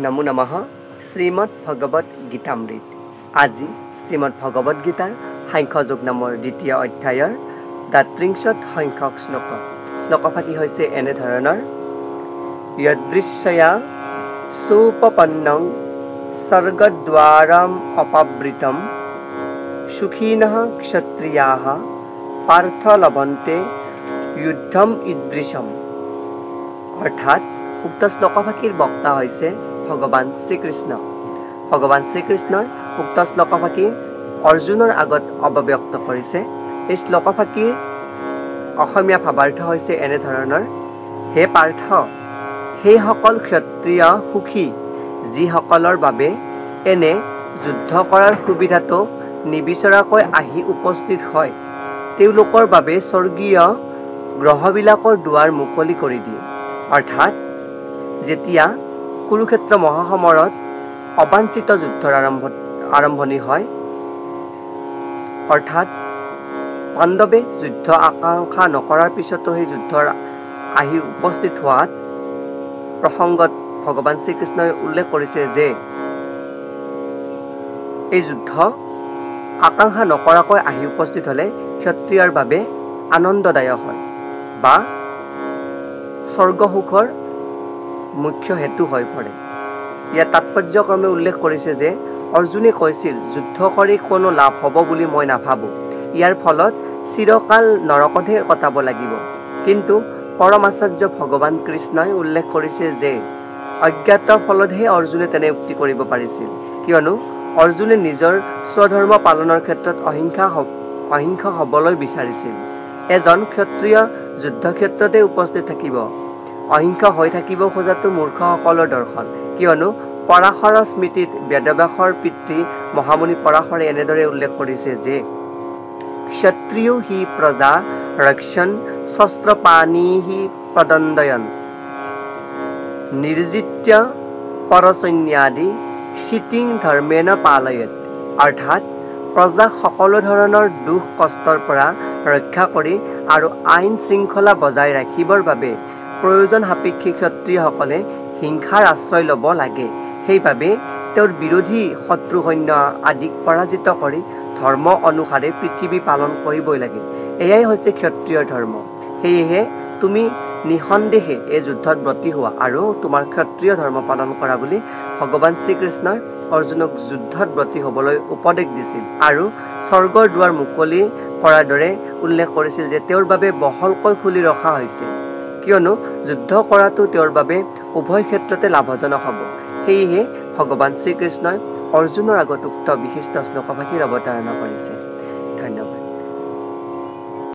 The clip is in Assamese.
নমো নমঃ শ্ৰীমদ ভগৱত গীতামৃত। আজি শ্ৰীমদ ভগৱত গীতাৰ সাংখ্যযোগ নামৰ দ্বিতীয় অধ্যায়ৰ ৩৩ সংখ্যক শ্লোক। শ্লোকফাকি হৈছে এনেধৰণৰ: যদৃশ্যয়া সুপপন্নং স্বৰ্গদ্বাৰম অপবৃতম সুখিনঃ ক্ষত্ৰিয়াঃ পাৰ্থ লভন্তে যুদ্ধম ঈদৃশম। অৰ্থাৎ উক্ত শ্লোকফাকিৰ বক্তা হৈছে ভগৱান শ্ৰীকৃষ্ণ। ভগৱান শ্ৰীকৃষ্ণই উক্ত শ্লোকফাকি অৰ্জুনৰ আগত অৱব্যক্ত কৰিছে। এই শ্লোকফাকিৰ অসমীয়া ভাৱাৰ্থ হৈছে এনেধৰণৰ: হে পাৰ্থ, সেইসকল ক্ষত্ৰিয় সুখী যিসকলৰ বাবে এনে যুদ্ধ কৰাৰ সুবিধাটো নিবিচৰাকৈ আহি উপস্থিত হয়, তেওঁলোকৰ বাবে স্বৰ্গীয় গ্ৰহবিলাকৰ দুৱাৰ মুকলি কৰি দিয়ে। অৰ্থাৎ যেতিয়া কুৰুক্ষেত্ৰ মহাসমৰত অবাঞ্ছিত যুদ্ধৰ আৰম্ভণি হয়, অৰ্থাৎ পাণ্ডৱে যুদ্ধ আকাংক্ষা নকৰাৰ পিছতো সেই যুদ্ধৰ আহি উপস্থিত হোৱাত প্ৰসংগত ভগৱান শ্ৰীকৃষ্ণই উল্লেখ কৰিছে যে এই যুদ্ধ আকাংক্ষা নকৰাকৈ আহি উপস্থিত হ'লে ক্ষত্ৰিয়ৰ বাবে আনন্দদায়ক হয় বা স্বৰ্গ সুখৰ মুখ্য হেতু হৈ পৰে। ইয়াত তাৎপৰ্যক্ৰমে উল্লেখ কৰিছে যে অৰ্জুনে কৈছিল, যুদ্ধ কৰি কোনো লাভ হ'ব বুলি মই নাভাবোঁ। ইয়াৰ ফলত চিৰকাল নৰকতহে কটাব লাগিব। কিন্তু পৰম আচাৰ্য ভগৱান কৃষ্ণই উল্লেখ কৰিছে যে অজ্ঞাত ফলতহে অৰ্জুনে তেনে উক্তি কৰিব পাৰিছিল, কিয়নো অৰ্জুনে নিজৰ স্বধৰ্ম পালনৰ ক্ষেত্ৰত অহিংসা হ'বলৈ বিচাৰিছিল। এজন ক্ষত্ৰিয় যুদ্ধক্ষেত্ৰতে উপস্থিত থাকিব। অহিংসা হৈ থাকিব খোজাটো মূৰ্খসকলৰ দৰ্শন, কিয়নো পৰাশৰ স্মৃতিত বেদব্যাসৰ পিতৃ মহামুনি পৰাশৰে এনেদৰে উল্লেখ কৰিছে যে ক্ষত্ৰিয় হি প্ৰজা ৰক্ষণ শস্ত্ৰপাণিহি প্ৰদণ্ডয়ন নিৰ্জিত্য পৰসৈন্যাদি ক্ষিতিং ধৰ্মেণ পালয়েত। অৰ্থাৎ প্ৰজাক সকলো ধৰণৰ দুখ কষ্টৰ পৰা ৰক্ষা কৰি আৰু আইন শৃংখলা বজাই ৰাখিবৰ বাবে প্ৰয়োজন সাপেক্ষে ক্ষত্ৰিয়সকলে হিংসাৰ আশ্ৰয় ল'ব লাগে। সেইবাবে তেওঁৰ বিৰোধী শত্ৰু সৈন্য আদিক পৰাজিত কৰি ধৰ্ম অনুসাৰে পৃথিৱী পালন কৰিবই লাগে। এয়াই হৈছে ক্ষত্ৰিয়ৰ ধৰ্ম। সেয়েহে তুমি নিঃসন্দেহে এই যুদ্ধত ব্ৰতী হোৱা আৰু তোমাৰ ক্ষত্ৰিয় ধৰ্ম পালন কৰা বুলি ভগৱান শ্ৰীকৃষ্ণই অৰ্জুনক যুদ্ধত ব্ৰতী হ'বলৈ উপদেশ দিছিল আৰু স্বৰ্গৰ দুৱাৰ মুকলি কৰাৰ দৰে উল্লেখ কৰিছিল যে তেওঁৰ বাবে বহলকৈ খুলি ৰখা হৈছে, কিয়নো যুদ্ধ কৰাটো তেওঁৰ বাবে উভয় ক্ষেত্ৰতে লাভজনক হ'ব। সেয়েহে ভগৱান শ্ৰীকৃষ্ণই অৰ্জুনৰ আগত উক্ত বিশিষ্ট শ্লোকফাকিৰ অৱতাৰণা কৰিছে। ধন্যবাদ।